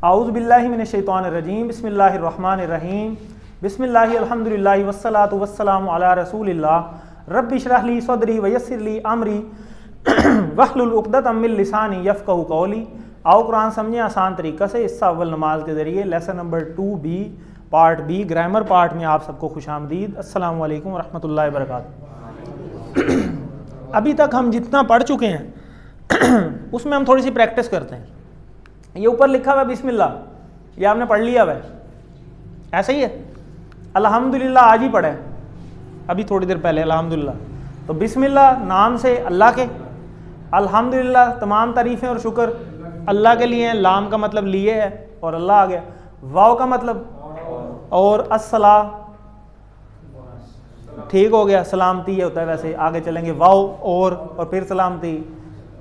आऊज़ु बिल्लाहि मिनश्शैतानिर्रजीम बिस्मिल्लाहिर्रहमानिर्रहीम बिस्मिल्लाहि अल्हम्दुलिल्लाहि वस्सलातु वस्सलामु अला रसूलिल्लाह रब्बि इश्रह ली सदरी वयस्सिर ली अमरी वहलुल उक़दतम मिन लिसानी यफ़क़हू क़ौली। आओ कुरान समझें आसान तरीक़ा से। हिस्सा अव्वल नमाज के ज़रिए lesson number 2B part B grammar part में आप सबको खुशामदीद। अस्सलामु अलैकुम वरहमतुल्लाहि वबरकातुहू। अभी तक हम जितना पढ़ चुके हैं उसमें हम थोड़ी सी प्रैक्टिस करते हैं। ये ऊपर लिखा हुआ है बिस्मिल्लाह, ये आपने पढ़ लिया हुआ है, ऐसा ही है। अल्हम्दुलिल्लाह आज ही पढ़ा है, अभी थोड़ी देर पहले अल्हम्दुलिल्लाह। तो बिस्मिल्लाह नाम से अल्लाह के, अल्हम्दुलिल्लाह तमाम तारीफ़ें और शुक्र अल्लाह के लिए हैं। लाम का मतलब लिए है और अल्लाह आ गया। वाव का मतलब और अस्सला, ठीक हो गया, सलामती ये होता है। वैसे आगे चलेंगे वाव और फिर सलामती।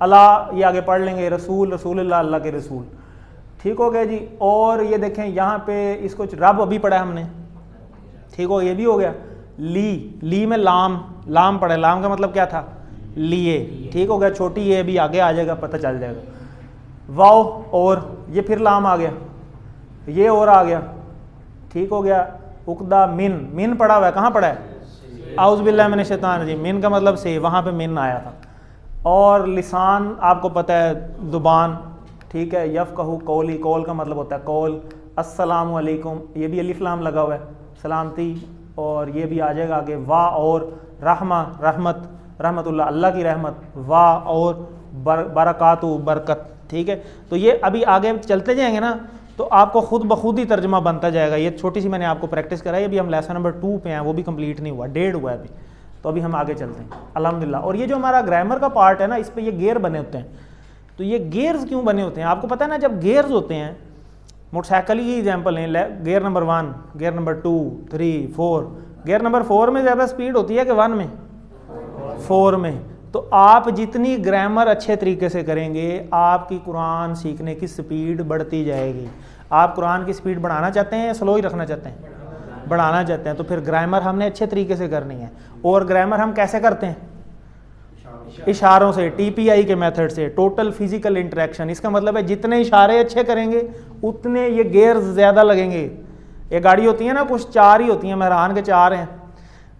अल्लाह ये आगे पढ़ लेंगे, रसूल रसूलुल्लाह अल्लाह के रसूल, ठीक हो गया जी। और ये देखें यहाँ पे इसको रब अभी पढ़ा है हमने, ठीक हो, ये भी हो गया। ली में लाम पढ़े, लाम का मतलब क्या था, लिए, ठीक हो गया। छोटी ये भी आगे आ जाएगा, पता चल जाएगा। वाव और ये फिर लाम आ गया, ये और आ गया, ठीक हो गया। उक़दा मिन पढ़ा हुआ है, कहाँ पढ़ा है, आऊज़ु बिल्लाहि मिनश शैतानिर रजीम। मिन का मतलब से, वहाँ पे मिन आया था। और लिसान आपको पता है ज़ुबान, ठीक है। यफ़क़हू क़ौली, कौल का मतलब होता है कौल। अस्सलामु अलैकुम, ये भी अलिफ लाम लगा हुआ है, सलामती। और ये भी आ जाएगा आगे। वाह और रहमत, रहमतुल्लाह अल्लाह की रहमत। वाह और बरकातु बरकत, ठीक है। तो ये अभी आगे चलते जाएंगे ना तो आपको खुद ब खुद ही तर्जमा बनता जाएगा। ये छोटी सी मैंने आपको प्रैक्टिस कराई। अभी हम लेसन नंबर 2 पे हैं, वो भी कंप्लीट नहीं हुआ, 1.5 हुआ है अभी। तो अभी हम आगे चलते हैं अल्हम्दुलिल्लाह। और ये जो हमारा ग्रामर का पार्ट है ना, इस पर ये गेयर बने होते हैं। तो ये गेयर्स क्यों बने होते हैं आपको पता है ना। जब गेयर्स होते हैं, मोटरसाइकिल की एग्जाम्पल लें, gear number 1, gear number 2, 3, 4। Gear number 4 में ज़्यादा स्पीड होती है कि 1 में, 4 में। तो आप जितनी ग्रामर अच्छे तरीके से करेंगे, आपकी कुरान सीखने की स्पीड बढ़ती जाएगी। आप कुरान की स्पीड बढ़ाना चाहते हैं या स्लो ही रखना चाहते हैं, बढ़ाना चाहते हैं, तो फिर ग्रामर हमने अच्छे तरीके से करनी है। और ग्रामर हम कैसे करते हैं, इशारों से, TPI के मेथड से, टोटल फिजिकल इंटरेक्शन। इसका मतलब है जितने इशारे अच्छे करेंगे उतने ये गेयर्स ज़्यादा लगेंगे। ये गाड़ी होती है ना, कुछ 4 ही होती हैं, मेहरान के 4 हैं,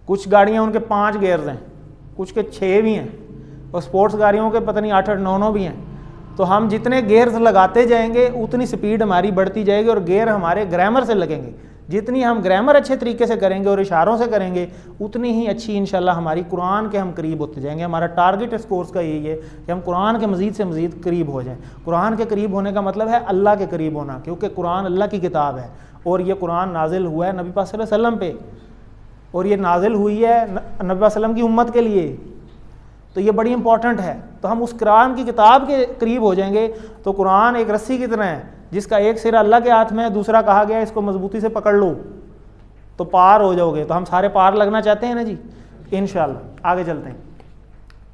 कुछ गाड़ियाँ उनके 5 गेयर्स हैं, कुछ के 6 भी हैं, और स्पोर्ट्स गाड़ियों के पता नहीं 8-8, 9-9 भी हैं। तो हम जितने गेयर्स लगाते जाएंगे उतनी स्पीड हमारी बढ़ती जाएगी और गेयर हमारे ग्रामर से लगेंगे। जितनी हम ग्रामर अच्छे तरीके से करेंगे और इशारों से करेंगे उतनी ही अच्छी इंशाल्लाह हमारी कुरान के हम करीब होते जाएंगे। हमारा टारगेट इस कोर्स का यही है कि हम कुरान के मज़ीद से मज़ीद करीब हो जाएं। कुरान के करीब होने का मतलब है अल्लाह के करीब होना, क्योंकि कुरान अल्लाह की किताब है और ये कुरान नाजिल हुआ है नबी पाक सल्लल्लाहु अलैहि वसल्लम पे, और ये नाजिल हुई है नबी पाक सल्लल्लाहु अलैहि वसल्लम की उम्मत के लिए। तो ये बड़ी इंपॉर्टेंट है। तो हम उस कुरान की किताब के करीब हो जाएंगे। तो कुरान एक रस्सी की तरह है जिसका एक सिरा अल्लाह के हाथ में है, दूसरा कहा गया इसको मजबूती से पकड़ लो तो पार हो जाओगे। तो हम सारे पार लगना चाहते हैं ना जी, इंशाल्लाह। आगे चलते हैं।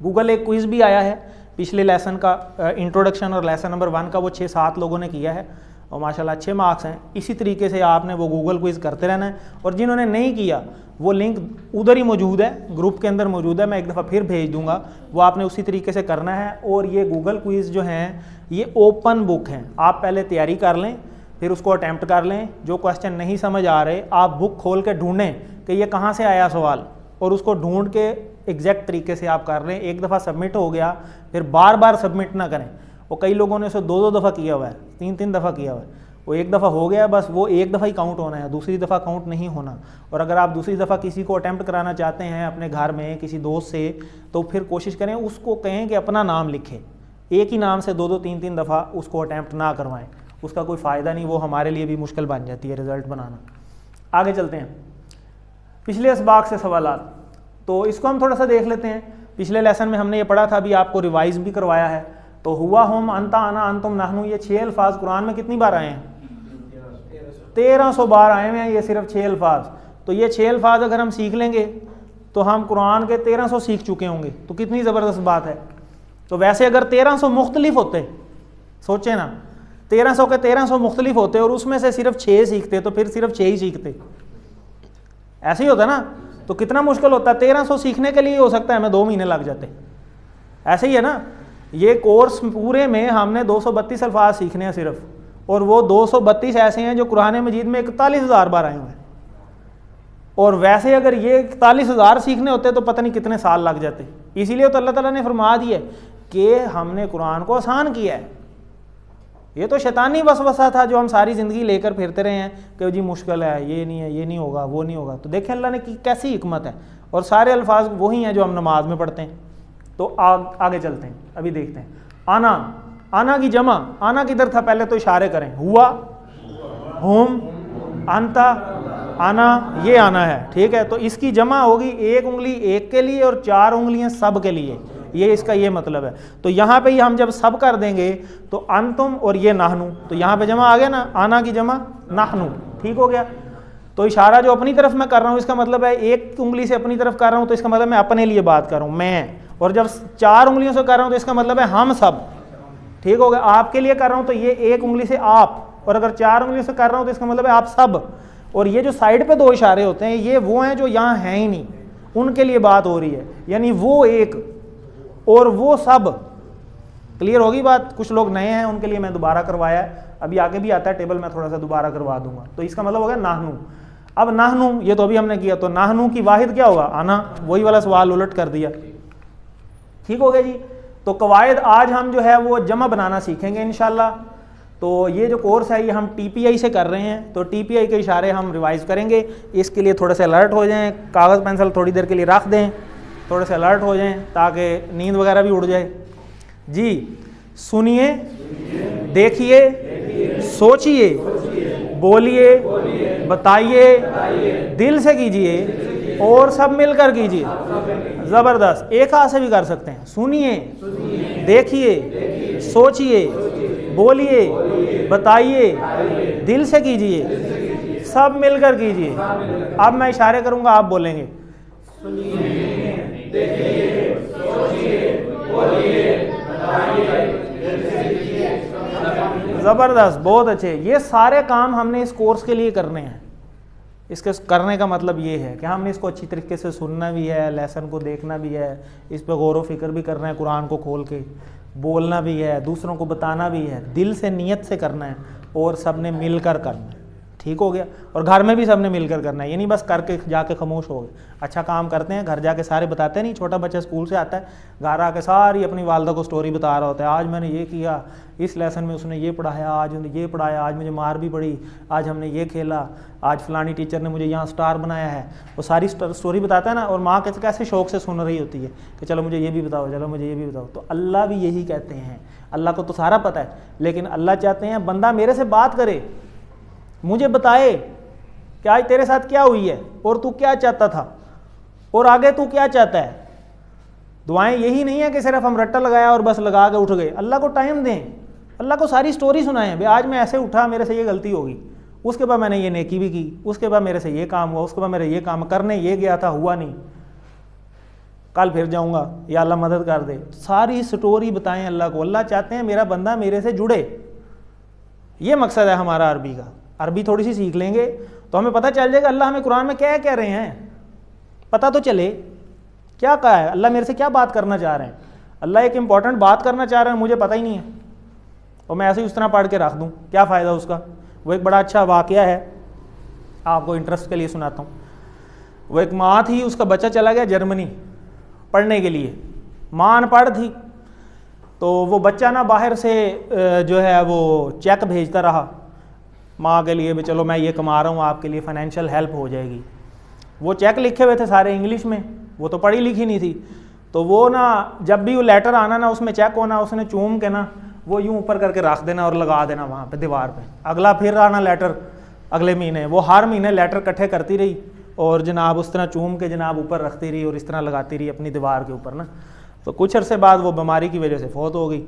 गूगल एक क्विज़ भी आया है पिछले लेसन का, इंट्रोडक्शन और लेसन नंबर 1 का, वो 6-7 लोगों ने किया है और माशाल्लाह अच्छे मार्क्स हैं। इसी तरीके से आपने वो गूगल क्विज़ करते रहना है। और जिन्होंने नहीं किया वो लिंक उधर ही मौजूद है, ग्रुप के अंदर मौजूद है, मैं एक दफ़ा फिर भेज दूंगा, वो आपने उसी तरीके से करना है। और ये गूगल क्विज़ जो हैं ये ओपन बुक हैं, आप पहले तैयारी कर लें, फिर उसको अटैम्प्ट कर लें। जो क्वेश्चन नहीं समझ आ रहे आप बुक खोल के ढूंढें कि ये कहाँ से आया सवाल, और उसको ढूंढ के एग्जैक्ट तरीके से आप कर लें। एक दफ़ा सबमिट हो गया फिर बार बार सबमिट ना करें। और कई लोगों ने उसे 2-2 दफ़ा किया हुआ है, 3-3 दफ़ा किया हुआ है। वो एक दफ़ा हो गया बस, वो एक दफ़ा ही काउंट होना है, दूसरी दफ़ा काउंट नहीं होना। और अगर आप दूसरी दफ़ा किसी को अटैम्प्ट कराना चाहते हैं अपने घर में किसी दोस्त से, तो फिर कोशिश करें उसको कहें कि अपना नाम लिखे, एक ही नाम से 2-2, 3-3 दफ़ा उसको अटैम्प्ट ना करवाएं, उसका कोई फ़ायदा नहीं, वो हमारे लिए भी मुश्किल बन जाती है रिज़ल्ट बनाना। आगे चलते हैं। पिछले इसबाक से सवालात, तो इसको हम थोड़ा सा देख लेते हैं। पिछले लेसन में हमने ये पढ़ा था, अभी आपको रिवाइज भी करवाया है। तो हुआ हम, अंता, आना, अंतुम, नहनु, ये 6 अल्फाज कुरान में कितनी बार आए हैं, 1300 बार आए हुए हैं ये सिर्फ 6 अल्फाज। तो ये 6 अल्फाज अगर हम सीख लेंगे तो हम कुरान के 1300 सीख चुके होंगे। तो कितनी ज़बरदस्त बात है। तो वैसे अगर 1300 मुख्तलिफ होते, सोचे ना, 1300 के 1300 मुख्तलिफ होते और उसमें से सिर्फ 6 सीखते तो फिर सिर्फ 6 ही सीखते, ऐसे ही होता ना। तो कितना मुश्किल होता है, 1300 सीखने के लिए हो सकता है हमें 2 महीने लग जाते। ऐसे ही है ना, ये कोर्स पूरे में हमने 232 अल्फाज सीखने हैं सिर्फ, और वो 232 ऐसे हैं जो कुरान मजीद में 41,000 बार आए हुए हैं। और वैसे अगर ये 41,000 सीखने होते तो पता नहीं कितने साल लग जाते। इसीलिए तो अल्लाह ताला ने फरमा दिया कि हमने कुरान को आसान किया है। ये तो शैतानी वसवसा था जो हम सारी ज़िंदगी लेकर फिरते रहे हैं कि जी मुश्किल है, ये नहीं है, ये नहीं होगा, वो नहीं होगा। तो देखें अल्लाह ने की कैसी हिकमत है, और सारे अल्फाज वही हैं जो हम नमाज में पढ़ते हैं। तो आगे चलते हैं, अभी देखते हैं। आना, आना की जमा, आना किधर था पहले तो इशारे करें, हुआ, हुम, अंता, आना, ये आना है, ठीक है। तो इसकी जमा होगी एक उंगली एक के लिए और 4 उंगलियां सब के लिए, ये इसका ये मतलब है। तो यहाँ पे हम जब सब कर देंगे तो अंतुम और ये नाहनु, तो यहाँ पे जमा आ गया ना, आना की जमा नाहनु, ठीक हो गया। तो इशारा जो अपनी तरफ मैं कर रहा हूँ इसका मतलब है एक उंगली से अपनी तरफ कर रहा हूँ तो इसका मतलब मैं अपने लिए बात कर रहा हूँ, मैं। और जब 4 उंगलियों से कर रहा हूँ तो इसका मतलब है हम सब, ठीक हो गया। आपके लिए कर रहा हूँ तो ये एक उंगली से आप, और अगर 4 उंगलियों से कर रहा हूँ तो इसका मतलब है आप सब। और ये जो साइड पे 2 इशारे होते हैं ये वो हैं जो यहाँ हैं ही नहीं, उनके लिए बात हो रही है, यानी वो एक और वो सब। क्लियर होगी बात? कुछ लोग नए हैं उनके लिए मैं दोबारा करवाया है, अभी आगे भी आता है टेबल, मैं थोड़ा सा दोबारा करवा दूंगा। तो इसका मतलब हो गया नाहनु। अब नाहनु ये तो अभी हमने किया, तो नाहनु की वाहिद क्या होगा? आना, वही वाला सवाल उलट कर दिया, ठीक हो गया जी। तो कवायद आज हम जो है वो जमा बनाना सीखेंगे इंशाल्लाह। तो ये जो कोर्स है ये हम TPI से कर रहे हैं, तो TPI के इशारे हम रिवाइज करेंगे। इसके लिए थोड़े से अलर्ट हो जाएं, कागज़ पेंसिल थोड़ी देर के लिए रख दें, थोड़े से अलर्ट हो जाएं ताकि नींद वगैरह भी उड़ जाए जी। सुनिए, देखिए, सोचिए, बोलिए, बताइए, दिल से कीजिए और सब मिलकर कीजिए। ज़बरदस्त, एक हाथ से भी कर सकते हैं। सुनिए, देखिए, सोचिए, बोलिए, बताइए, दिल से कीजिए, सब मिलकर कीजिए। अब मैं इशारे करूंगा, आप बोलेंगे। ज़बरदस्त, बहुत अच्छे। ये सारे काम हमने इस कोर्स के लिए करने हैं। इसके करने का मतलब ये है कि हमने इसको अच्छी तरीके से सुनना भी है, लेसन को देखना भी है, इस पर गौर व फिक्र भी करना है, कुरान को खोल के बोलना भी है, दूसरों को बताना भी है, दिल से नियत से करना है और सब ने मिलकर करना है, ठीक हो गया। और घर में भी सब ने मिलकर करना है, ये नहीं बस करके जाके खामोश हो गए। अच्छा काम करते हैं, घर जाके सारे बताते नहीं। छोटा बच्चा स्कूल से आता है, घर आके सारी अपनी वालदा को स्टोरी बता रहा होता है, आज मैंने ये किया, इस लेसन में उसने ये पढ़ाया, आज ये पढ़ाया, आज मुझे मार भी पड़ी, आज हमने ये खेला, आज फलानी टीचर ने मुझे यहाँ स्टार बनाया है। वो सारी स्टोरी बताता है ना, और माँ कैसे शौक से सुन रही होती है कि चलो मुझे ये भी बताओ, चलो मुझे ये भी बताओ। तो अल्लाह भी यही कहते हैं, अल्लाह को तो सारा पता है, लेकिन अल्लाह चाहते हैं बंदा मेरे से बात करे, मुझे बताए कि आज तेरे साथ क्या हुई है और तू क्या चाहता था और आगे तू क्या चाहता है। दुआएं यही नहीं है कि सिर्फ हम रट्टा लगाया और बस लगा के उठ गए। अल्लाह को टाइम दें, अल्लाह को सारी स्टोरी सुनाएं। भाई आज मैं ऐसे उठा, मेरे से ये गलती होगी, उसके बाद मैंने ये नेकी भी की, उसके बाद मेरे से ये काम हुआ, उसके बाद मेरे ये काम करने ये गया था, हुआ नहीं, कल फिर जाऊंगा, या अल्लाह मदद कर दे। सारी स्टोरी बताएं अल्लाह को। अल्लाह चाहते हैं मेरा बंदा मेरे से जुड़े, ये मकसद है हमारा अरबी का। अरबी थोड़ी सी सीख लेंगे तो हमें पता चल जाएगा अल्लाह हमें कुरान में क्या कह रहे हैं, पता तो चले क्या कहा है, अल्लाह मेरे से क्या बात करना चाह रहे हैं। अल्लाह एक इंपॉर्टेंट बात करना चाह रहे हैं, मुझे पता ही नहीं है, और मैं ऐसे ही उस तरह पढ़ के रख दूँ, क्या फ़ायदा उसका। वो एक बड़ा अच्छा वाक़या है, आपको इंटरेस्ट के लिए सुनाता हूँ। वो एक माँ थी, उसका बच्चा चला गया जर्मनी पढ़ने के लिए। माँ अनपढ़ थी, तो वो बच्चा ना बाहर से जो है वो चेक भेजता रहा माँ के लिए, भी चलो मैं ये कमा रहा हूँ, आपके लिए फ़ाइनेंशियल हेल्प हो जाएगी। वो चेक लिखे हुए थे सारे इंग्लिश में, वो तो पढ़ी लिखी नहीं थी। तो वो ना जब भी वो लेटर आना ना, उसमें चेक होना, उसने चूम के ना वो यूँ ऊपर करके रख देना और लगा देना वहाँ पे दीवार पे। अगला फिर आना लेटर अगले महीने, वो हर महीने लेटर इकट्ठे करती रही और जनाब उस तरह चूम के जनाब ऊपर रखती रही और इस तरह लगाती रही अपनी दीवार के ऊपर ना। तो कुछ अरसे बाद वो बीमारी की वजह से फौत हो गई।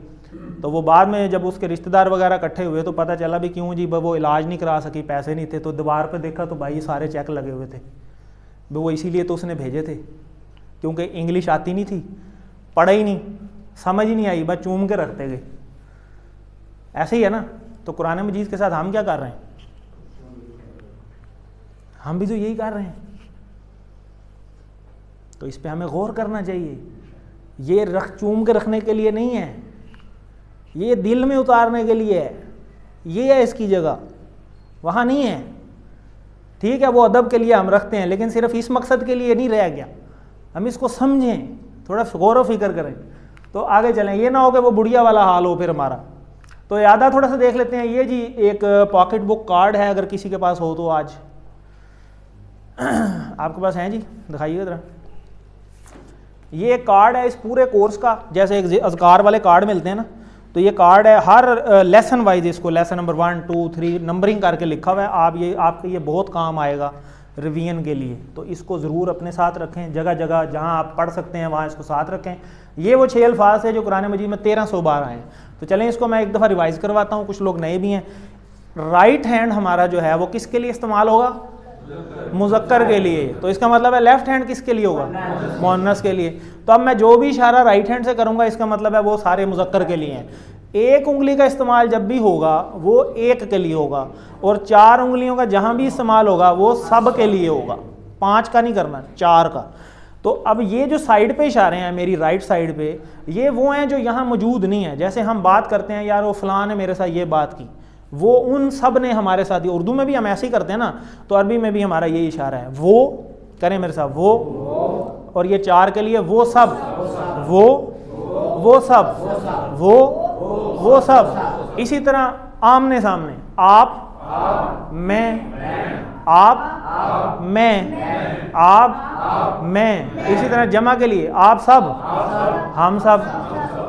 तो वो बाद में जब उसके रिश्तेदार वगैरह इकट्ठे हुए तो पता चला भी क्यों जी, वो इलाज नहीं करा सकी, पैसे नहीं थे। तो दीवार पे देखा तो भाई सारे चेक लगे हुए थे। वो इसीलिए तो उसने भेजे थे क्योंकि इंग्लिश आती नहीं थी, पढ़ा ही नहीं, समझ ही नहीं आई, बस चूम के रखते गए। ऐसे ही है ना। तो कुरान मजीद के साथ हम क्या कर रहे हैं, हम भी तो यही कर रहे हैं। तो इस पे हमें गौर करना चाहिए। ये चूम के रखने के लिए नहीं है, ये दिल में उतारने के लिए है, ये है इसकी जगह, वहाँ नहीं है। ठीक है, वो अदब के लिए हम रखते हैं, लेकिन सिर्फ इस मकसद के लिए नहीं रह गया। हम इसको समझें, थोड़ा गौर व फिक्र करें तो आगे चलें। ये ना हो कि वो बुढ़िया वाला हाल हो फिर हमारा। तो यादा थोड़ा सा देख लेते हैं। ये जी एक पॉकेट बुक कार्ड है, अगर किसी के पास हो तो आज आपके पास है जी, दिखाइएगा ज़रा। ये एक कार्ड है इस पूरे कोर्स का, जैसे एक अज़कार वाले कार्ड मिलते हैं ना, तो ये कार्ड है। हर लेसन वाइज इसको लेसन नंबर 1, 2, 3 नंबरिंग करके लिखा हुआ है। आपके ये बहुत काम आएगा रिवीजन के लिए, तो इसको ज़रूर अपने साथ रखें। जगह जगह जहाँ आप पढ़ सकते हैं वहाँ इसको साथ रखें। ये वो 6 अल्फाज है जो कुरान मजीद में 1300 बार आए हैं। तो चलें इसको मैं एक दफ़ा रिवाइज़ करवाता हूँ, कुछ लोग नए भी हैं। राइट हैंड हमारा जो है वो किसके लिए इस्तेमाल होगा? मुज़क्कर के लिए। तो इसका मतलब है लेफ्ट हैंड किसके लिए होगा? मुअन्नस के लिए। तो अब मैं जो भी इशारा राइट हैंड से करूँगा इसका मतलब है वो सारे मुज़क्कर के लिए हैं। एक उंगली का इस्तेमाल जब भी होगा वो एक के लिए होगा, और 4 उंगलियों का जहाँ भी इस्तेमाल होगा वो सब के लिए होगा। 5 का नहीं करना, 4 का। तो अब ये जो साइड पे इशारे हैं मेरी राइट साइड पे, ये वो हैं जो यहाँ मौजूद नहीं है। जैसे हम बात करते हैं यार वो फ़लाँ ने मेरे साथ ये बात की, वो उन सब ने हमारे साथ ही। उर्दू में भी हम ऐसे ही करते हैं ना, तो अरबी में भी हमारा ये इशारा है। वो करें मेरे साथ, वो, और ये 4 के लिए वो सब, वो सब, वो सब। इसी तरह आमने सामने, आप, मैं, आप, मैं। इसी तरह जमा के लिए आप सब, हम सब,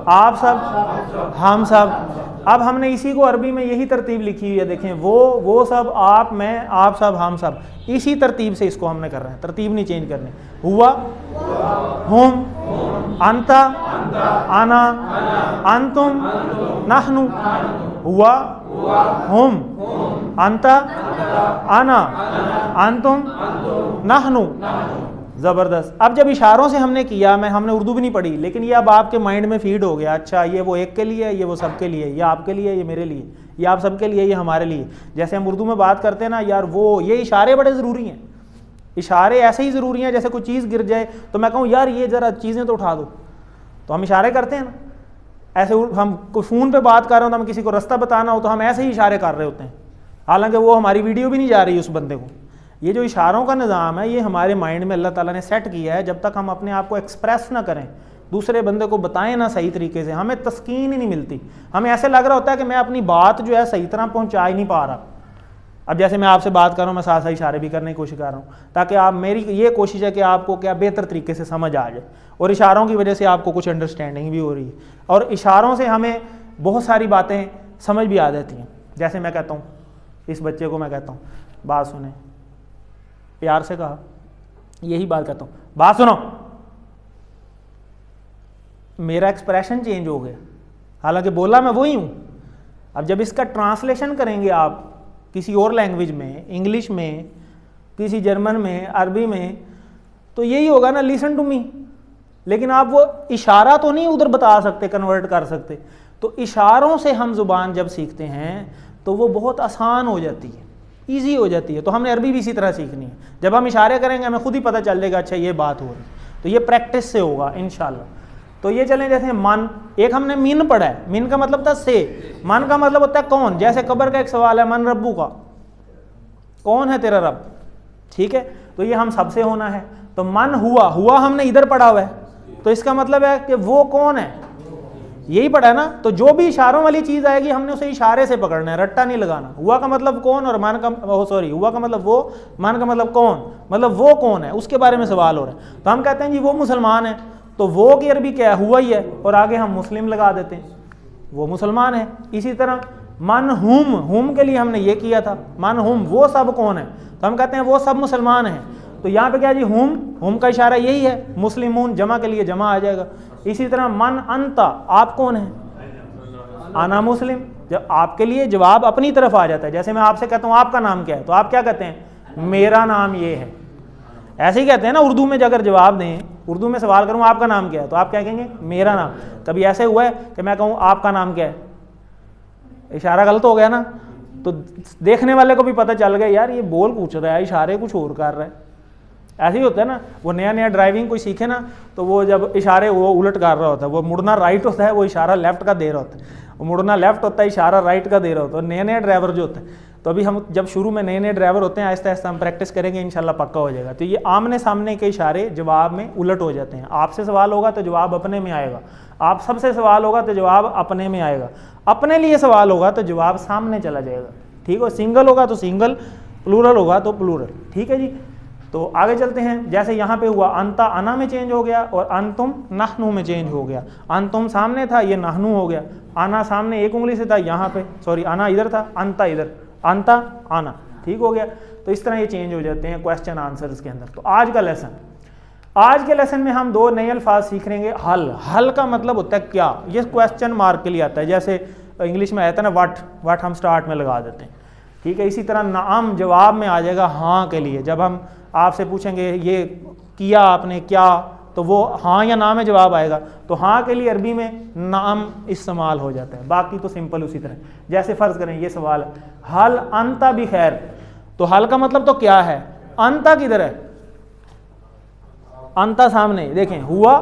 आप सब, हम सब। अब हमने इसी को अरबी में यही तरतीब लिखी हुई है, देखें, वो सब, आप, मैं, आप सब, हम सब। इसी तरतीब से इसको हमने कर रहे हैं, तरतीब नहीं चेंज करनी। हुआ, हुम, अंता, आना, अंतुम, नहनु। हुआ, हुम, अंता, आना, अंतुम, नहनु। ज़बरदस्त। अब जब इशारों से हमने किया, हमने उर्दू भी नहीं पढ़ी, लेकिन ये अब आपके माइंड में फीड हो गया। अच्छा, ये वो एक के लिए है, ये वो सब के लिए, ये आपके लिए, ये मेरे लिए, ये आप सबके लिए, ये हमारे लिए। जैसे हम उर्दू में बात करते हैं ना यार, वो ये इशारे बड़े ज़रूरी हैं। इशारे ऐसे ही ज़रूरी हैं जैसे कोई चीज़ गिर जाए तो मैं कहूँ यार ये ज़रा चीज़ें तो उठा दो, तो हम इशारे करते हैं ना। ऐसे हम कोई फ़ोन पे बात कर रहे हो तो हम किसी को रास्ता बताना हो तो हम ऐसे ही इशारे कर रहे होते हैं, हालांकि वो हमारी वीडियो भी नहीं जा रही उस बंदे को। ये जो इशारों का निज़ाम है ये हमारे माइंड में अल्लाह ताला ने सेट किया है। जब तक हम अपने आप को एक्सप्रेस ना करें, दूसरे बंदे को बताएं ना सही तरीके से, हमें तस्कीन ही नहीं मिलती। हमें ऐसे लग रहा होता है कि मैं अपनी बात जो है सही तरह पहुँचा ही नहीं पा रहा। अब जैसे मैं आपसे बात कर रहा हूँ, मैं साथ साथ इशारे भी करने की कोशिश कर रहा हूँ, ताकि आप, मेरी ये कोशिश है कि आपको क्या बेहतर तरीके से समझ आ जाए, और इशारों की वजह से आपको कुछ अंडरस्टैंडिंग भी हो रही है, और इशारों से हमें बहुत सारी बातें समझ भी आ जाती हैं। जैसे मैं कहता हूँ, इस बच्चे को मैं कहता हूँ बात सुने, प्यार से कहा, यही बात कहता हूँ, बात सुनो, मेरा एक्सप्रेशन चेंज हो गया, हालांकि बोला मैं वही हूँ। अब जब इसका ट्रांसलेशन करेंगे आप किसी और लैंग्वेज में, इंग्लिश में, किसी जर्मन में, अरबी में, तो यही होगा ना, लिसन टू मी। लेकिन आप वो इशारा तो नहीं उधर बता सकते, कन्वर्ट कर सकते। तो इशारों से हम ज़ुबान जब सीखते हैं तो वो बहुत आसान हो जाती है, ईजी हो जाती है। तो हमने अरबी भी इसी तरह सीखनी है। जब हम इशारे करेंगे हमें खुद ही पता चल जाएगा अच्छा ये बात हो रही, तो ये प्रैक्टिस से होगा इंशाल्लाह। तो ये चलें, जैसे मन, एक हमने मिन पढ़ा है, मिन का मतलब था से, मन का मतलब होता है कौन। जैसे कब्र का एक सवाल है, मन रब्बू का, कौन है तेरा रब, ठीक है। तो ये हम सबसे होना है। तो मन हुआ, हुआ हमने इधर पढ़ा हुआ है, तो इसका मतलब है कि वो कौन है, यही पढ़ा है ना। तो जो भी इशारों वाली चीज़ आएगी हमने उसे इशारे से पकड़ना है, रट्टा नहीं लगाना। हुआ का मतलब कौन, और मन का, हुआ का मतलब वो, मन का मतलब कौन, मतलब वो कौन है, उसके बारे में सवाल हो रहा है। तो हम कहते हैं जी वो मुसलमान है, तो वो की अरबी क्या है, हुआ ही है, और आगे हम मुस्लिम लगा देते हैं, वो मुसलमान है। इसी तरह मन हुम, हुम के लिए हमने ये किया था, मन हुम, वो सब कौन है, तो हम कहते हैं वो सब मुसलमान हैं। तो यहाँ पे क्या जी, हुम, हुम का इशारा यही है, मुस्लिमून, जमा के लिए जमा आ जाएगा। इसी तरह मन अंता, आप कौन है, आना मुस्लिम। जब आपके लिए जवाब अपनी तरफ आ जाता है, जैसे मैं आपसे कहता हूँ आपका नाम क्या है, तो आप क्या कहते हैं, मेरा नाम ये है। ऐसे ही कहते हैं ना उर्दू में, अगर जवाब दें, उर्दू में सवाल करूँ आपका नाम क्या है, तो आप क्या कहेंगे, मेरा नाम। कभी ऐसे हुआ है कि मैं कहूँ आपका नाम क्या है, इशारा गलत हो गया ना, तो देखने वाले को भी पता चल गया यार ये बोल पूछ रहा है, इशारे कुछ और कर रहा है। ऐसे ही होता है ना, वो नया नया ड्राइविंग कोई सीखे ना, तो वो जब इशारे वो उलट कर रहा होता है, वो मुड़ना राइट होता है, वो इशारा लेफ्ट का दे रहा होता है, वो मुड़ना लेफ्ट होता है, इशारा राइट का दे रहा होता है। नया नया ड्राइवर जो होता है, तो अभी हम जब शुरू में नए नए ड्राइवर होते हैं, आहिस्ता आहिस्ता हम प्रैक्टिस करेंगे, इंशाल्लाह पक्का हो जाएगा। तो ये आमने सामने के इशारे जवाब में उलट हो जाते हैं। आपसे सवाल होगा तो जवाब अपने में आएगा, आप सबसे सवाल होगा तो जवाब अपने में आएगा, अपने लिए सवाल होगा तो जवाब सामने चला जाएगा। ठीक है, सिंगल होगा तो सिंगल, प्लूरल होगा तो प्लूरल। ठीक है जी, तो आगे चलते हैं। जैसे यहाँ पे हुआ अंता अना में चेंज हो गया और अंतुम नहनु में चेंज हो गया। अंतुम सामने था, ये नहनु हो गया। आना सामने एक उंगली से था, यहाँ पे सॉरी आना इधर था, अंता इधर, अंता आना, ठीक हो गया। तो इस तरह ये चेंज हो जाते हैं क्वेश्चन आंसर्स के अंदर। तो आज का लेसन, आज के लेसन में हम दो नए अल्फाज सीख लेंगे। हल, हल का मतलब होता है क्या, ये क्वेश्चन मार्क के लिए आता है। जैसे इंग्लिश में आता है ना वट, वट हम स्टार्ट में लगा देते हैं। ठीक है, इसी तरह नाम जवाब में आ जाएगा हाँ के लिए। जब हम आपसे पूछेंगे ये किया आपने क्या, तो वो हाँ या ना में जवाब आएगा। तो हाँ के लिए अरबी में नाम इस्तेमाल हो जाता है, बाकी तो सिंपल उसी तरह। जैसे फ़र्ज़ करें ये सवाल, हल अंता भी खैर, तो हल का मतलब तो क्या है, अंता किधर है, अंता सामने देखें, हुआ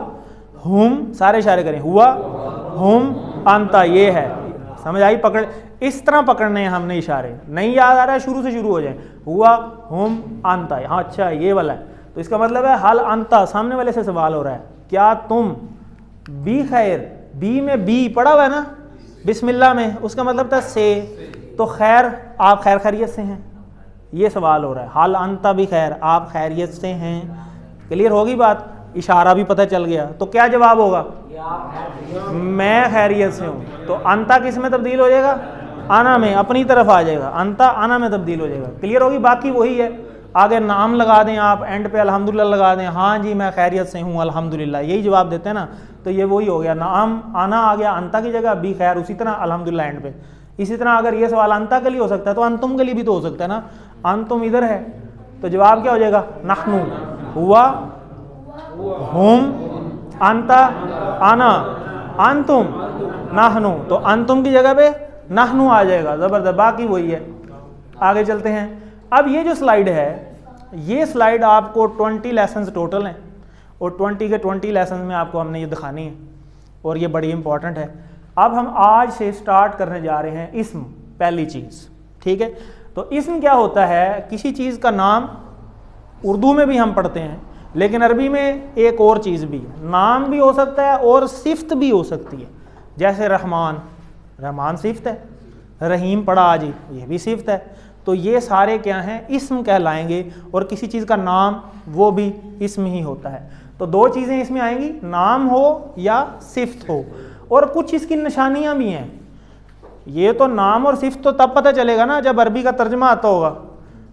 हुम, सारे इशारे करें, हुआ हुम अंता, ये है। समझ आई, पकड़, इस तरह पकड़ने हैं हमने इशारे। नहीं याद आ रहा है, शुरू से शुरू हो जाए, हुआ हुम अंता, हाँ अच्छा ये वाला है। तो इसका मतलब है हल अंता, सामने वाले से सवाल हो रहा है, क्या तुम बी खैर, बी में बी पड़ा हुआ है ना बिस्मिल्लाह में, उसका मतलब था से, तो खैर आप खैर खैरियत से हैं, ये सवाल हो रहा है। हल अंता भी खैर, आप खैरियत से हैं। क्लियर होगी बात, इशारा भी पता चल गया। तो क्या जवाब होगा, मैं खैरियत से हूँ। तो अंता किस में तब्दील हो जाएगा, आना में, अपनी तरफ आ जाएगा, अंता आना में तब्दील हो जाएगा। क्लियर होगी, बाकी वही है। आगे नाम लगा दें आप, एंड पे अल्हम्दुलिल्लाह लगा दें, हाँ जी मैं खैरियत से हूँ अल्हम्दुलिल्लाह, यही जवाब देते हैं ना। तो ये वही हो गया, नाम आना आ गया अंता की जगह, बी खैर उसी तरह अल्हम्दुलिल्लाह एंड पे। इसी तरह अगर ये सवाल अंता के लिए हो सकता है तो अंतुम के लिए भी तो हो सकता है ना। अंतुम इधर है, तो जवाब क्या हो जाएगा, नहनु, हुआ हुम अंता आना, अंतुम नहनु, तो अंतुम की जगह पे नहनु आ जाएगा, ज़बरदस्त। बाकी वही है। आगे चलते हैं। अब ये जो स्लाइड है, ये स्लाइड आपको 20 लेसन्स टोटल हैं, और 20 के 20 लेसन्स में आपको हमने ये दिखानी है, और ये बड़ी इंपॉर्टेंट है। अब हम आज से स्टार्ट करने जा रहे हैं इस्म, पहली चीज़। ठीक है, तो इस्म क्या होता है, किसी चीज़ का नाम उर्दू में भी हम पढ़ते हैं, लेकिन अरबी में एक और चीज़ भी है, नाम भी हो सकता है और सिफ्त भी हो सकती है। जैसे रहमान, रहमान सिफ्त है, रहीम पढ़ा आज, ये भी सिफ्त है। तो ये सारे क्या हैं, इस्म कहलाएंगे, और किसी चीज़ का नाम वो भी इस्म ही होता है। तो दो चीज़ें इसमें आएंगी, नाम हो या सिफ्त हो, और कुछ इसकी निशानियाँ भी हैं। ये तो नाम और सिफ्त तो तब पता चलेगा ना जब अरबी का तर्जमा आता होगा,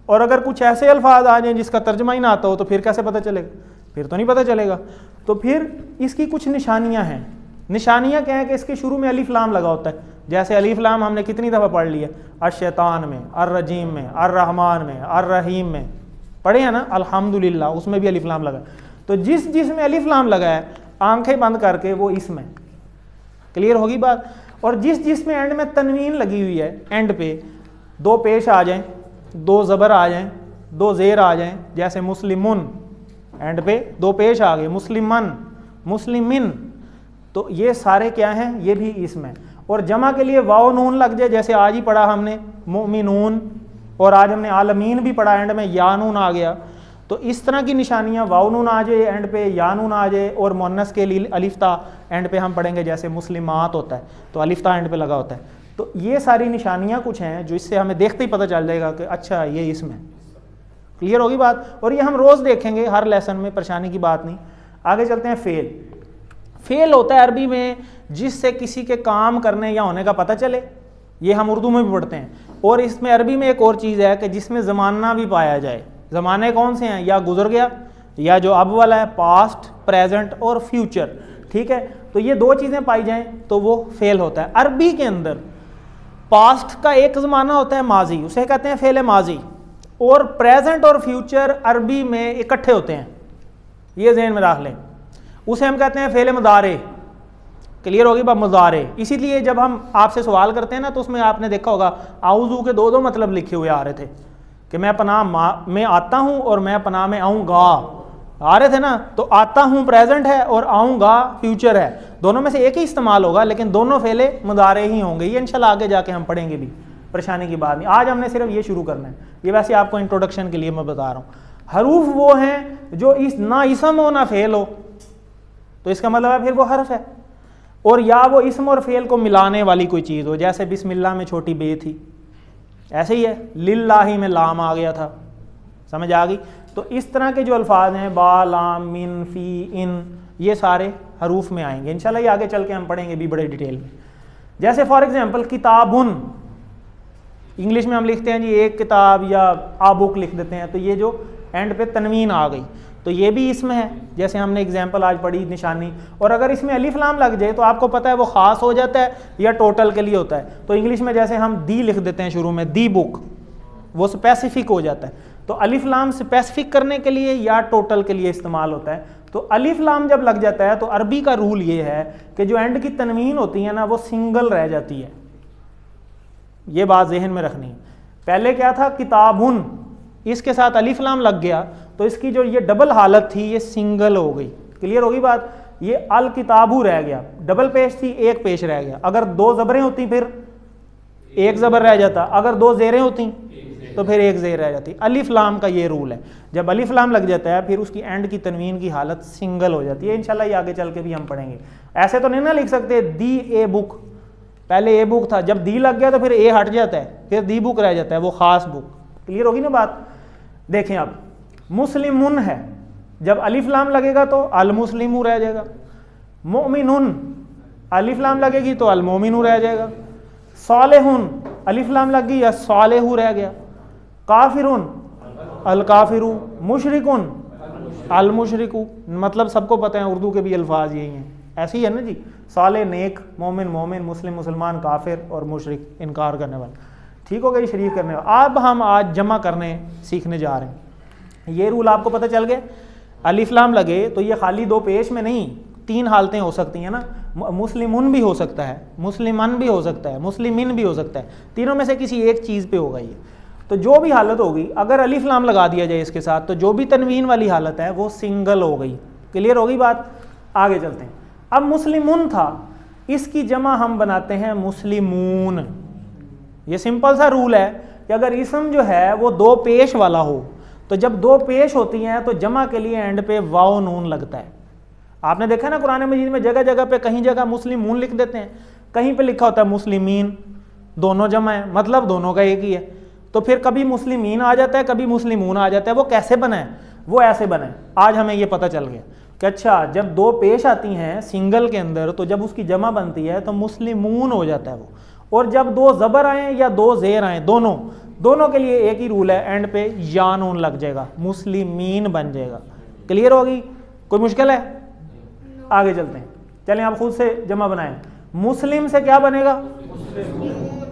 और अगर कुछ ऐसे अल्फाज आ जाएं जिसका तर्जमा ही ना आता हो तो फिर कैसे पता चलेगा, फिर तो नहीं पता चलेगा। तो फिर इसकी कुछ निशानियाँ हैं। निशानियाँ क्या है कि इसके शुरू में अलिफ लाम लगा होता है। जैसे अलिफ लाम हमने कितनी दफ़ा पढ़ लिया, अश-शैतान में, अर्रजीम में, अर्रहमान में, अर्रहीम में पढ़े हैं ना, अल्हम्दुलिल्लाह उसमें भी अलिफ लाम लगा। तो जिस में अलिफ लाम लगा है, आंखें बंद करके वो इसमें, क्लियर होगी बात। और जिस में एंड में तनवीन लगी हुई है, एंड पे दो पेश आ जाएं, दो ज़बर आ जाएं, दो ज़ेर आ जाएं, जैसे मुस्लिमुन, एंड पे दो पेश आ गए, मुस्लिमन, मुस्लिमिन, तो ये सारे क्या हैं, ये भी इसमें। और जमा के लिए वाव नून लग जाए, जैसे आज ही पढ़ा हमने मुमिनून, और आज हमने आलमीन भी पढ़ा, एंड में या नून आ गया। तो इस तरह की निशानियाँ, वाव नून आ जाए एंड पे, या नून आ जाए, और मुन्नस के लिए अलिफ्ता एंड पे हम पढ़ेंगे, जैसे मुस्लिमात होता है तो अलिफ्ता एंड पे लगा होता है। तो ये सारी निशानियाँ कुछ हैं जो इससे हमें देखते ही पता चल जाएगा कि अच्छा ये इसमें। क्लियर होगी बात, और ये हम रोज़ देखेंगे हर लेसन में, परेशानी की बात नहीं। आगे चलते हैं। फेल, फेल होता है अरबी में जिससे किसी के काम करने या होने का पता चले, ये हम उर्दू में भी पढ़ते हैं। और इसमें अरबी में एक और चीज़ है कि जिसमें ज़माना भी पाया जाए। ज़माने कौन से हैं, या गुजर गया, या जो अब वाला है पास्ट, प्रेजेंट और फ्यूचर। ठीक है, तो ये दो चीज़ें पाई जाएं तो वो फेल होता है। अरबी के अंदर पास्ट का एक ज़माना होता है माजी, उसे कहते हैं फेल माजी, और प्रेजेंट और फ्यूचर अरबी में इकट्ठे होते हैं, ये ज़हन में रख लें। उसे हम कहते हैं फेल मुदारे। क्लियर होगी बात, मुदारे। इसीलिए जब हम आपसे सवाल करते हैं ना, तो उसमें आपने देखा होगा आउज़ू के दो मतलब लिखे हुए आ रहे थे, कि मैं पनाह में आता हूँ और मैं पनाह में आऊँगा, आ रहे थे ना, तो आता हूँ प्रेजेंट है और आऊँगा फ्यूचर है, दोनों में से एक ही इस्तेमाल होगा, लेकिन दोनों फेले मुदारे ही होंगे। ये इंशाल्लाह आगे जाके हम पढ़ेंगे भी, परेशानी की बात नहीं। आज हमने सिर्फ ये शुरू करना है, ये वैसे आपको इंट्रोडक्शन के लिए मैं बता रहा हूँ। हरूफ वो हैं जो ना इसम हो ना फेल हो, तो इसका मतलब है फिर वो हर्फ है, और या वो इसम और फेल को मिलाने वाली कोई चीज़ हो, जैसे बिस्मिल्लाह में छोटी बे थी, ऐसे ही है लिल्लाही में लाम आ गया था, समझ आ गई। तो इस तरह के जो अल्फाज हैं बा, लाम, मिन, फी, इन, ये सारे हरूफ में आएंगे इंशाल्लाह। ये आगे चल के हम पढ़ेंगे भी बड़े डिटेल में। जैसे फॉर एग्जांपल किताबुन, इंग्लिश में हम लिखते हैं जी एक किताब या आ बुक लिख देते हैं, तो ये जो एंड पे तनवीन आ गई तो ये भी इसमें है, जैसे हमने एग्जांपल आज पढ़ी निशानी। और अगर इसमें अलिफ लाम लग जाए तो आपको पता है वो ख़ास हो जाता है या टोटल के लिए होता है। तो इंग्लिश में जैसे हम दी लिख देते हैं शुरू में, दी बुक, वो स्पेसिफिक हो जाता है। तो अलिफ लाम स्पेसिफिक करने के लिए या टोटल के लिए इस्तेमाल होता है। तो अलिफ लाम जब लग जाता है तो अरबी का रूल ये है कि जो एंड की तनवीन होती है ना वो सिंगल रह जाती है, ये बात जहन में रखनी है। पहले क्या था किताबुन, इसके साथ अलिफ लाम लग गया तो इसकी जो ये डबल हालत थी ये सिंगल हो गई। क्लियर होगी बात। ये अल किताबू रह गया, डबल पेश थी एक पेश रह गया। अगर दो ज़बरें होती फिर एक ज़बर रह जाता, अगर दो ज़ेरें होती तो फिर एक ज़ेर रह जाती। अलिफ लाम का ये रूल है, जब अलिफ लाम लग जाता है फिर उसकी एंड की तनवीन की हालत सिंगल हो जाती है। इंशाल्लाह ये आगे चल के भी हम पढ़ेंगे। ऐसे तो नहीं ना लिख सकते दी ए बुक, पहले ए बुक था, जब दी लग गया तो फिर ए हट जाता है, फिर दी बुक रह जाता है, वो खास बुक। क्लियर होगी ना बात। देखें अब मुस्लिमुन है, जब अलिफ लाम लगेगा तो अल मुस्लिमू रह जाएगा। मोमिनुन अलिफ लाम लगेगी तो अल मोमिनू रह जाएगा। सालेहुन अलिफ लाम लग गई या सालेहू रह गया। काफिरुन अल काफिरू। मुशरिकुन अल मुशरिकू। मतलब सबको पता है उर्दू के भी अल्फाज यही हैं, ऐसे ही है ना जी। साले नेक, मोमिन मोमिन, मुस्लिम मुसलमान, काफिर और मुशरिक इनकार करने वाला। ठीक हो गई, शरीफ करने वाला। अब हम आज जमा करने सीखने जा रहे हैं। ये रूल आपको पता चल गया। अलिफ लाम लगे तो ये खाली दो पेश में नहीं, तीन हालतें हो सकती हैं ना। मुस्लिमुन भी हो सकता है, मुस्लिमन भी हो सकता है, मुस्लिमिन भी हो सकता है, तीनों में से किसी एक चीज़ पे होगा ये। तो जो भी हालत होगी अगर अलिफ लाम लगा दिया जाए इसके साथ तो जो भी तनवीन वाली हालत है वो सिंगल हो गई। क्लियर होगी बात। आगे चलते हैं। अब मुस्लिमुन था, इसकी जमा हम बनाते हैं मुस्लिमून। ये सिंपल सा रूल है कि अगर इसम जो है वो दो पेश वाला हो, तो जब दो पेश होती हैं तो जमा के लिए एंड पे वाव नून लगता है। आपने देखा ना कुरान मजीद में जगह जगह पे, कहीं जगह मुस्लिमून लिख देते हैं, कहीं पे लिखा होता है मुस्लिमीन, दोनों जमा है, मतलब दोनों का एक ही है। तो फिर कभी मुस्लिमीन आ जाता है, कभी मुस्लिमून आ जाता है। वो कैसे बना है? वो ऐसे बना है। आज हमें ये पता चल गया कि अच्छा जब दो पेश आती हैं सिंगल के अंदर तो जब उसकी जमा बनती है तो मुस्लिमून हो जाता है वो। और जब दो ज़बर आए या दो ज़ेर आए, दोनों के लिए एक ही रूल है, एंड पे या नून लग जाएगा, मुस्लिमीन बन जाएगा। क्लियर होगी? कोई मुश्किल है? आगे चलते हैं। चलें आप खुद से जमा बनाएं। मुस्लिम से क्या बनेगा?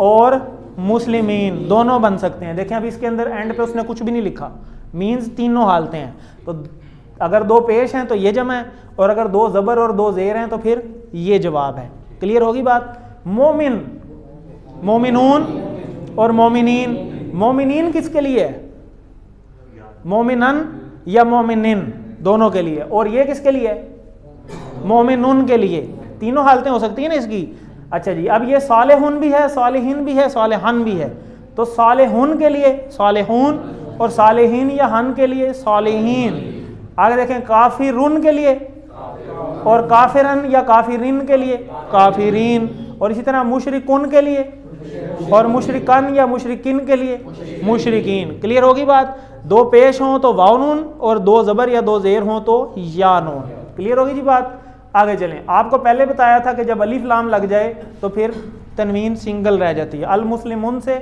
और मुस्लिमीन दोनों बन सकते हैं। देखें अब इसके अंदर एंड पे उसने कुछ भी नहीं लिखा, मीन्स तीनों हालतें हैं। तो अगर दो पेश हैं तो ये जमा है, और अगर दो ज़बर और दो ज़ेर हैं तो फिर ये जवाब है। क्लियर होगी बात। मोमिन, मोमिनून और मोमिनीन। मोमिनीन किसके लिए है? मोमिनन या मोमिनिन, दोनों के लिए। और ये किसके लिए है? मोमिनुन के लिए। तीनों हालतें हो सकती है ना इसकी। अच्छा जी, अब ये सालेहुन भी है, सालेहिन भी है, सालेहन भी है। तो सालेहुन के लिए सालेहून, और सालेहीन या हन के लिए सालेहीन। आगे देखें काफिरुन के लिए, और काफिरन या काफिरिन के लिए काफिरीन। और इसी तरह मुशरिकुन के लिए, और मुशरिकन या मुशरिकिन के लिए मुशरिकीन। क्लियर होगी बात। दो पेश हों तो वाव नून, और दो ज़बर या दो ज़ेर हों तो या नून। क्लियर होगी जी बात। आगे चलें। आपको पहले बताया था कि जब अलिफ लाम लग जाए तो फिर तनवीन सिंगल रह जाती है। अल मुस्लिमुन से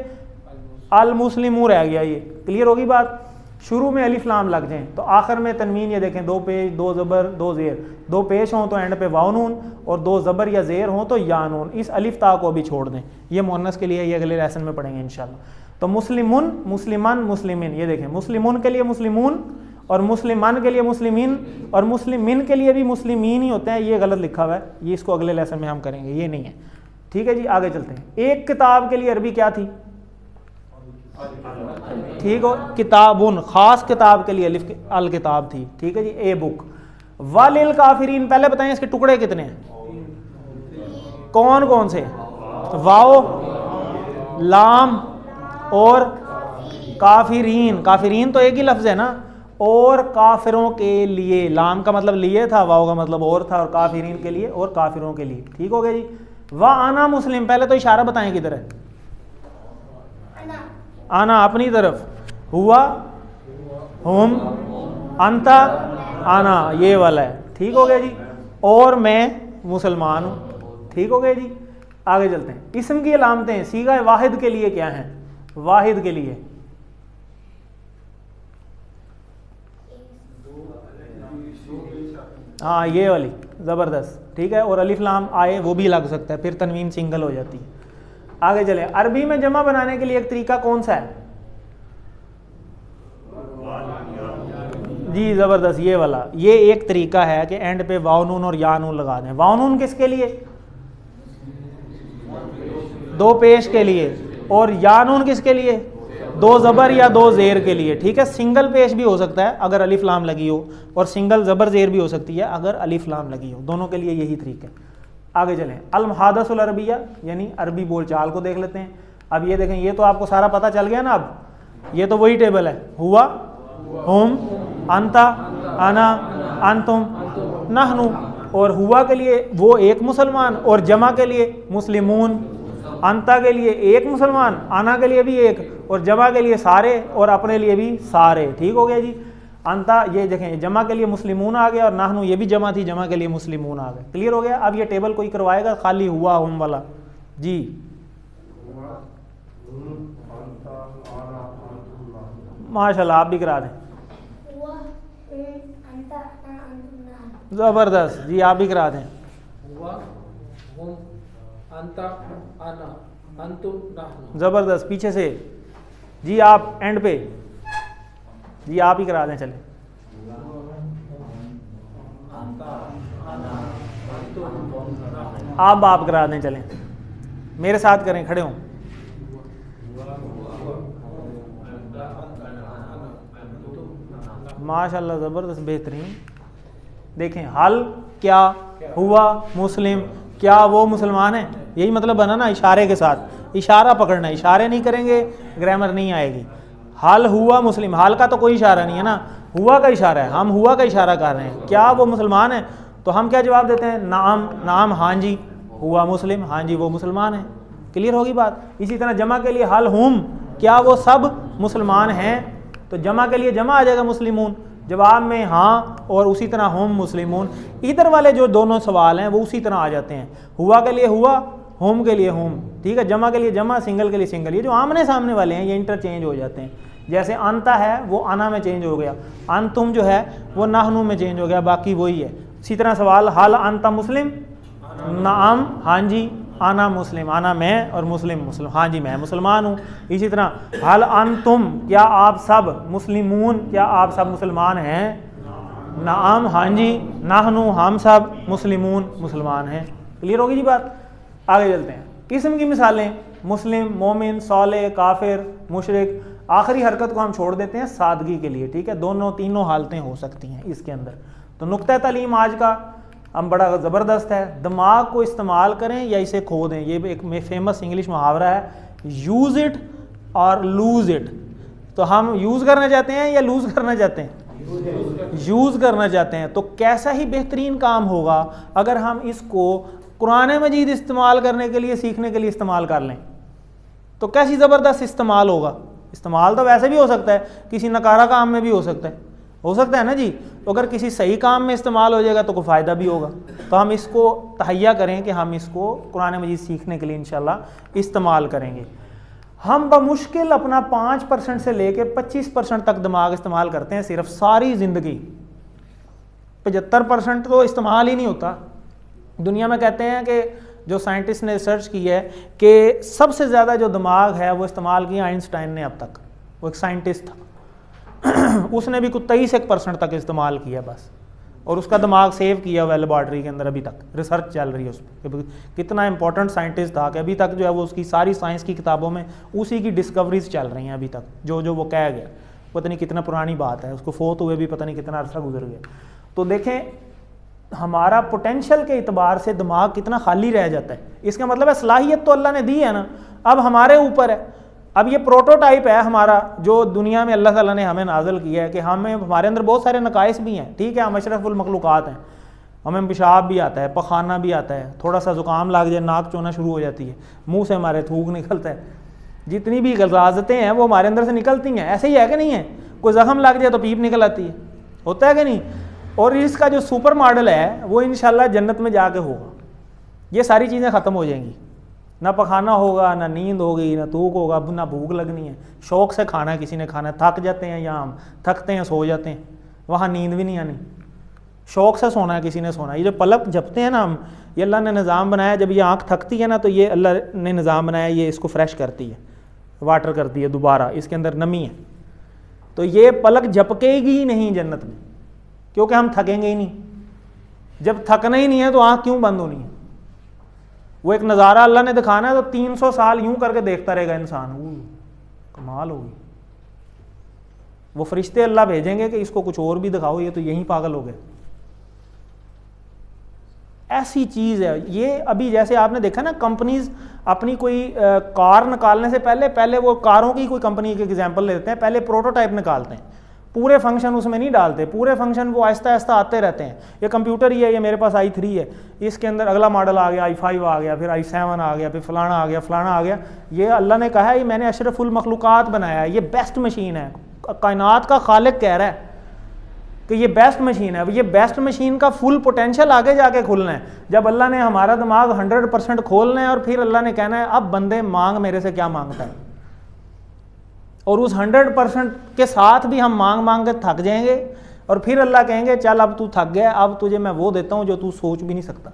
अल मुस्लिमू रह गया ये। क्लियर होगी बात। शुरू में अलिफ लाम लग जाए तो आखिर में तनवीन, ये देखें दो पेश, दो ज़बर, दो ज़ेर। दो पेश हों तो एंड पे वाव नून, और दो ज़बर या ज़ेर हों तो या नून। इस अलिफ ता को अभी छोड़ दें, ये मुअन्नस के लिए ये अगले लेसन में पढ़ेंगे इंशाल्लाह। तो मुस्लिमुन, मुस्लिमान, मुस्लिमिन। ये देखें मुस्लिमुन के लिए मुस्लिमून, और मुस्लिमान के लिए मुस्लिमीन, और मुस्लिमिन के लिए भी मुस्लिमीन ही होते हैं। ये गलत लिखा हुआ है, ये इसको अगले लेसन में हम करेंगे, ये नहीं है। ठीक है जी, आगे चलते हैं। एक किताब के लिए अरबी क्या थी? ठीक हो, किताबुन खास किताब के लिए अलिफ अल किताब थी, ठीक है जी, ए बुक। वालिल काफिरीन, पहले बताएं इसके टुकड़े कितने हैं, कौन कौन से, वाओ, लाम और काफिरीन। काफिरीन तो एक ही लफ्ज है ना, और काफिरों के लिए, लाम का मतलब लिए था, वाओ का मतलब और था, और काफिरीन के लिए और काफिरों के लिए, ठीक हो गया जी। वा आना मुस्लिम, पहले तो इशारा बताएं किधर है, आना अपनी तरफ, हुआ, हुम, अंता, आना, ये वाला है, ठीक हो गया जी, और मैं मुसलमान हूँ, ठीक हो गया जी। आगे चलते हैं, इस्म की अलामतें सीगा वाहिद के लिए क्या हैं, वाहिद के लिए हाँ ये वाली ज़बरदस्त, ठीक है, और अलिफ लाम आए वो भी लग सकता है, फिर तनवीन सिंगल हो जाती है। आगे चले, अरबी में जमा बनाने के लिए एक तरीका कौन सा है जी, ज़बरदस्त, ये वाला, ये एक तरीका है कि एंड पे वाव नून और या नून लगा दें। वाव नून किसके लिए, दो पेश के लिए, और या नून किसके लिए, दो ज़बर या दो ज़ेर के लिए, ठीक है। सिंगल पेश भी हो सकता है अगर अलिफ लाम लगी हो, और सिंगल ज़बर ज़ेर भी हो सकती है अगर अलिफ लाम लगी हो, दोनों के लिए यही तरीका है। आगे चलें, अल मुहादसुल अरबिया यानी अरबी बोलचाल को देख लेते हैं। अब ये देखें, ये तो आपको सारा पता चल गया ना, अब ये तो वही टेबल है, हुआ, हुम, अंता, आना, अंतुम, नहनु, और हुआ के लिए वो एक मुसलमान, और जमा के लिए मुस्लिमून, अंता के लिए एक मुसलमान, आना के लिए भी एक, और जमा के लिए सारे, और अपने लिए भी सारे, ठीक हो गया जी। अंता ये देखें, जमा के लिए मुस्लिमून आ गया, और नाहनु ये भी जमा थी, जमा के लिए मुस्लिमून आ गए, क्लियर हो गया। अब ये टेबल कोई करवाएगा खाली हुआ हुम वाला जी, माशाल्लाह, आप भी करा दें, ज़बरदस्त जी, आप भी करा दें, ज़बरदस्त, पीछे से जी, आप एंड पे जी, आप ही करा दें, चले, आप करा दें, चलें, मेरे साथ करें, खड़े हों, माशाल्लाह, ज़बरदस्त, बेहतरीन। देखें, हल क्या, हुआ, मुस्लिम, क्या वो मुसलमान है, यही मतलब बना ना, इशारे के साथ, इशारा पकड़ना, इशारे नहीं करेंगे ग्रामर नहीं आएगी। हल हुआ मुस्लिम, हाल का तो कोई इशारा नहीं है ना, हुआ का इशारा है, हम हुआ का इशारा कर रहे हैं, क्या वो मुसलमान है, तो हम क्या जवाब देते हैं, नाम, नाम, हाँ जी, हुआ मुस्लिम, हाँ जी वो मुसलमान है, क्लियर होगी बात। इसी तरह जमा के लिए हल हुम, क्या वो सब मुसलमान हैं, तो जमा के लिए जमा आ जाएगा मुस्लिमून, जवाब में हाँ, और उसी तरह हम मुस्लिमून। इधर वाले जो दोनों सवाल हैं वो उसी तरह आ जाते हैं, हुआ के लिए हुआ, होम के लिए होम, ठीक है, जमा के लिए जमा, सिंगल के लिए सिंगल। ये जो आमने सामने वाले हैं ये इंटरचेंज हो जाते हैं, जैसे अंता है वो आना में चेंज हो गया, अंतुम जो है वो नाहनु में चेंज हो गया, बाकी वही है। इसी तरह सवाल, हल अंता मुस्लिम, नाम, हाँ जी, आना मुस्लिम, आना मैं, और मुस्लिम मुस्लिम, हाँ जी मैं मुसलमान हूँ। इसी तरह हल अंतुम, क्या आप सब, मुस्लिमून, क्या आप सब मुसलमान हैं, नाम, हाँ जी, नाहनु, हम सब, मुस्लिमून, मुसलमान हैं, क्लियर होगी जी बात। आगे चलते हैं, किस्म की मिसालें, मुस्लिम, मोमिन, साले, काफिर, मुशरिक। आखिरी हरकत को हम छोड़ देते हैं सादगी के लिए, ठीक है, दोनों तीनों हालतें हो सकती हैं इसके अंदर। तो नुक्ता तालीम आज का हम बड़ा ज़बरदस्त है, दिमाग को इस्तेमाल करें या इसे खो दें। ये एक फेमस इंग्लिश मुहावरा है, यूज़ इट और लूज़ इट। तो हम यूज़ करना चाहते हैं या लूज़ करना चाहते हैं, यूज़ करना चाहते हैं। तो कैसा ही बेहतरीन काम होगा अगर हम इसको कुरान मजीद इस्तेमाल करने के लिए, सीखने के लिए इस्तेमाल कर लें, तो कैसी ज़बरदस्त इस्तेमाल होगा। इस्तेमाल तो वैसे भी हो सकता है, किसी नकारा काम में भी हो सकता है ना जी। तो अगर किसी सही काम में इस्तेमाल हो जाएगा तो कोई फ़ायदा भी होगा। तो हम इसको तहैया करें कि हम इसको कुरान मजीद सीखने के लिए इंशाल्लाह इस्तेमाल करेंगे। हम बमुश्किल अपना 5% से लेके 25% तक दिमाग इस्तेमाल करते हैं सिर्फ सारी ज़िंदगी। 75% तो इस्तेमाल ही नहीं होता। दुनिया में कहते हैं कि जो साइंटिस्ट ने रिसर्च की है कि सबसे ज़्यादा जो दिमाग है वो इस्तेमाल किया आइंस्टाइन ने अब तक। वो एक साइंटिस्ट था, उसने भी कुछ 23% तक इस्तेमाल किया बस। और उसका दिमाग सेव किया हुआ है लेबॉर्ट्री के अंदर, अभी तक रिसर्च चल रही है उस पर। कितना इंपॉर्टेंट साइंटिस्ट था कि अभी तक जो है वो उसकी सारी साइंस की किताबों में उसी की डिस्कवरीज चल रही हैं अभी तक, जो वो कह गया। पता नहीं कितना पुरानी बात है, उसको फोत हुए भी पता नहीं कितना अरसा गुजर गया। तो देखें हमारा पोटेंशियल के इतबार से दिमाग कितना खाली रह जाता है। इसका मतलब है सलाहियत तो अल्लाह ने दी है ना, अब हमारे ऊपर है। अब ये प्रोटोटाइप है हमारा जो दुनिया में अल्लाह ताला ने हमें नाज़िल किया है कि हमारे अंदर बहुत सारे नकाइस भी हैं, ठीक है, हम अशरफुल मखलूक़ात हैं, हमें पेशाब भी आता है, पखाना भी आता है, थोड़ा सा ज़ुकाम लग जाए नाक चोना शुरू हो जाती है, मुंह से हमारे थूक निकलता है, जितनी भी गज़ाज़तें हैं वो हमारे अंदर से निकलती हैं। ऐसे ही है कि नहीं है? कोई ज़ख्म लग जाए तो पीप निकल आती है, होता है कि नहीं? और इसका जो सुपर मॉडल है वो इंशाल्लाह जन्नत में जाके होगा। ये सारी चीज़ें ख़त्म हो जाएंगी, ना पखाना होगा, ना नींद होगी, ना थूक होगा, ना भूख लगनी है। शौक से खाना है, किसी ने खाना है, थक जाते हैं, या हम थकते हैं सो जाते हैं, वहाँ नींद भी नहीं आनी। शौक से सोना है, किसी ने सोना है। ये जो पलक झपते हैं ना हम, ये अल्लाह ने निज़ाम बनाया, जब ये आँख थकती है ना तो ये अल्लाह ने निज़ाम बनाया, ये इसको फ्रेश करती है, वाटर करती है दोबारा, इसके अंदर नमी है, तो ये पलक झपकेगी ही नहीं जन्नत में, क्योंकि हम थकेंगे ही नहीं। जब थकना ही नहीं है तो आँख क्यों बंद होनी है? वो एक नज़ारा अल्लाह ने दिखाना है तो 300 साल यूं करके देखता रहेगा इंसान, कमाल होगी। वो फरिश्ते अल्लाह भेजेंगे कि इसको कुछ और भी दिखाओ, ये तो यहीं पागल हो गए। ऐसी चीज़ है ये। अभी जैसे आपने देखा ना, कंपनीज अपनी कोई कार निकालने से पहले वो कारों की कोई कंपनी के एग्जाम्पल लेते हैं, पहले प्रोटोटाइप निकालते हैं, पूरे फंक्शन उसमें नहीं डालते, पूरे फंक्शन वो आहिस्ता आहिस्ता आते रहते हैं। ये कंप्यूटर ही है, ये मेरे पास i3 है, इसके अंदर अगला मॉडल आ गया, i5 आ गया, फिर i7 आ गया, फिर फलाना आ गया, फलाना आ गया। ये अल्लाह ने कहा है, ये मैंने अशरफुल मखलूक़ात बनाया है, ये बेस्ट मशीन है। कायनात का खालिक कह रहा है कि ये बेस्ट मशीन है। अब ये बेस्ट मशीन का फुल पोटेंशियल आगे जाके खुलना है, जब अल्लाह ने हमारा दिमाग 100% खोलना है, और फिर अल्लाह ने कहना है अब बंदे मांग मेरे से क्या मांगता है। और उस 100% के साथ भी हम मांग मांग के थक जाएंगे, और फिर अल्लाह कहेंगे चल अब तू थक गया, अब तुझे मैं वो देता हूँ जो तू सोच भी नहीं सकता।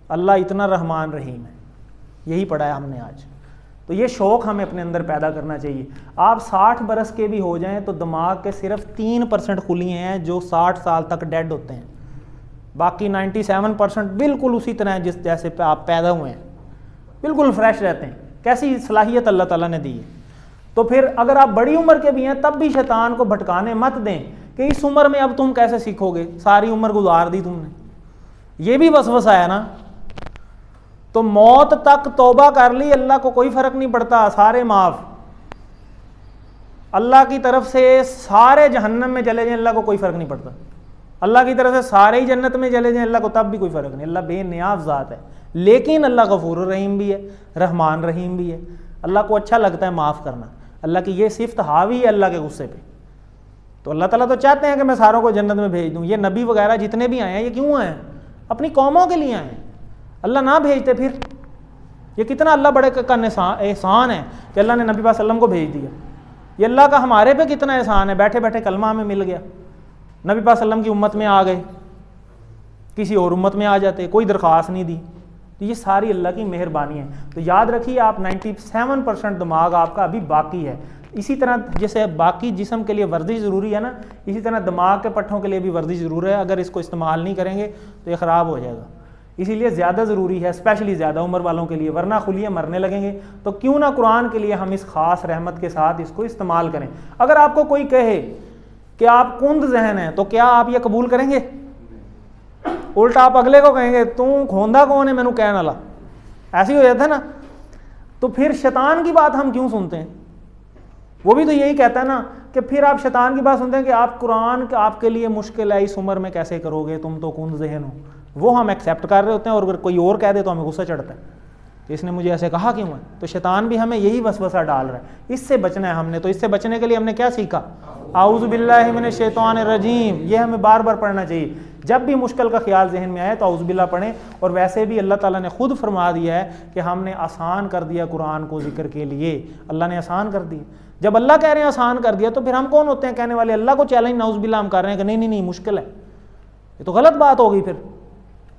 अल्लाह इतना रहमान रहीम है। यही पढ़ा है हमने आज। तो ये शौक़ हमें अपने अंदर पैदा करना चाहिए। आप 60 बरस के भी हो जाएं तो दिमाग के सिर्फ 3% खुलिए हैं जो 60 साल तक डेड होते हैं, बाकी 97% बिल्कुल उसी तरह जिस जैसे आप पैदा हुए हैं, बिल्कुल फ्रेश रहते हैं। कैसी सलाहियत अल्लाह ताला ने दी है। तो फिर अगर आप बड़ी उम्र के भी हैं तब भी शैतान को भटकाने मत दें कि इस उम्र में अब तुम कैसे सीखोगे, सारी उम्र गुजार दी तुमने, ये भी वसवसा है ना। तो मौत तक तौबा कर ली, अल्लाह को कोई फर्क नहीं पड़ता, सारे माफ। अल्लाह की तरफ से सारे जहन्नम में चले जाएं, अल्लाह को कोई फर्क नहीं पड़ता। अल्लाह की तरफ से सारे ही जन्नत में चले जाएं, अल्लाह को तब भी कोई फर्क नहीं। अल्लाह बेनियाज़ ज़ात है, लेकिन अल्लाह गफूर रहीम भी है, रहमान रहीम भी है। अल्लाह को अच्छा लगता है माफ़ करना। अल्लाह की ये सिफ्त हावी है अल्लाह के गुस्से पे। तो अल्लाह ताला तो चाहते हैं कि मैं सारों को जन्नत में भेज दूँ। ये नबी वगैरह जितने भी आए हैं, ये क्यों आए हैं? अपनी कौमों के लिए आए हैं। अल्लाह ना भेजते फिर ये कितना अल्लाह बड़े का एहसान है कि अल्लाह ने नबी वसल्लम को भेज दिया। ये अल्लाह का हमारे पे कितना एहसान है, बैठे बैठे कलमा हमें मिल गया, नबी वसल्लम की उम्मत में आ गए, किसी और उम्मत में आ जाते, कोई दरख्वास्त नहीं दी। तो ये सारी अल्लाह की मेहरबानी है। तो याद रखिए आप 97% दिमाग आपका अभी बाकी है। इसी तरह जैसे बाकी जिस्म के लिए वर्जिश ज़रूरी है ना, इसी तरह दिमाग के पट्ठों के लिए भी वर्जिश ज़रूर है। अगर इसको इस्तेमाल नहीं करेंगे तो ये ख़राब हो जाएगा। इसीलिए ज़्यादा ज़रूरी है, स्पेशली ज़्यादा उम्र वालों के लिए, वरना खुलिए मरने लगेंगे। तो क्यों ना कुरान के लिए हम इस ख़ास रहमत के साथ इसको इस्तेमाल करें। अगर आपको कोई कहे कि आप कुंद जहन हैं तो क्या आप ये कबूल करेंगे? उल्टा आप अगले को कहेंगे तू खोंदा कौन है मैनू कहने वाला, ऐसे ही हो जाता है ना। तो फिर शैतान की बात हम क्यों सुनते हैं? वो भी तो यही कहता है ना कि फिर आप शैतान की बात सुनते हैं कि आप कुरान के आपके लिए मुश्किल है, इस उम्र में कैसे करोगे, तुम तो कुंद जहन हो। वो हम एक्सेप्ट कर रहे होते हैं, और अगर कोई और कह दे तो हमें गुस्सा चढ़ता है कि इसने मुझे ऐसे कहा क्यों है। तो शैतान भी हमें यही वसवसा डाल रहा है। इससे बचना है हमने। तो इससे बचने के लिए हमने क्या सीखा? आऊज़ु बिल्लाहि मिनश शैतानिर रजीम। ये हमें बार बार पढ़ना चाहिए। जब भी मुश्किल का ख्याल जहन में आए तो आऊज़ु बिल्लाह पढ़ें। और वैसे भी अल्लाह ताला ने खुद फरमा दिया है कि हमने आसान कर दिया कुरान को ज़िक्र के लिए। अल्लाह ने आसान कर दिया। जब अल्लाह कह रहे हैं आसान कर दिया तो फिर हम कौन होते हैं कहने वाले? अल्लाह को चैलेंज नाउज़ु बिल्लाह हम कर रहे हैं कि नहीं नहीं नहीं मुश्किल है। ये तो गलत बात होगी। फिर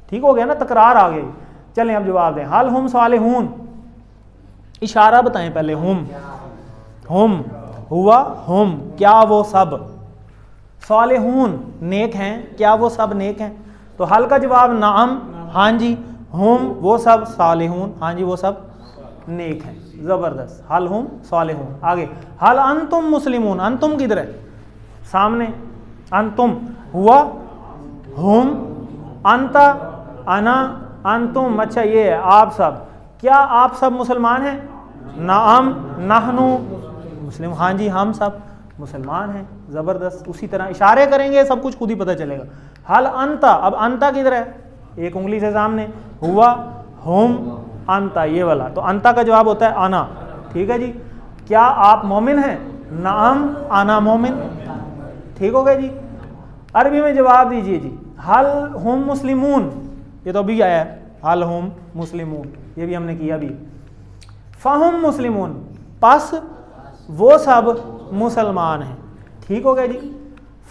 ठीक हो गया ना, तकरार आ गई। चलें अब जवाब दें। हल हुम सालिहून, इशारा बताएं पहले। हुम हुआ हुम, क्या वो सब सालिहून नेक हैं, क्या वो सब नेक हैं? तो हल का जवाब नाम, हाँ जी, हुम वो सब, सालिहून हाँ जी वो सब नेक हैं। ज़बरदस्त, हल हुम सालिहून। आगे हल अंतुम मुस्लिमून, अंतुम किधर है? सामने, अंतुम हुआ, हुम, अंता, अना, अंतुम, अच्छा ये है आप सब, क्या आप सब मुसलमान हैं? नाम नहनु मुस्लिम, हाँ जी हम सब मुसलमान हैं। ज़बरदस्त, उसी तरह इशारे करेंगे सब कुछ खुद ही पता चलेगा। हल अंता, अब अंता किधर है? एक उंगली से सामने, हुआ, हुम, अंता ये वाला, तो अंता का जवाब होता है आना। ठीक है जी। क्या आप मोमिन हैं? नाम आना मोमिन। ठीक हो गया जी। अरबी में जवाब दीजिए जी। हल हुम मुस्लिमून, ये तो अभी आया है, हल हुम मुस्लिमून, ये भी हमने किया भी। फ़हुम मुस्लिमून, पस वो सब मुसलमान हैं। ठीक हो गया जी।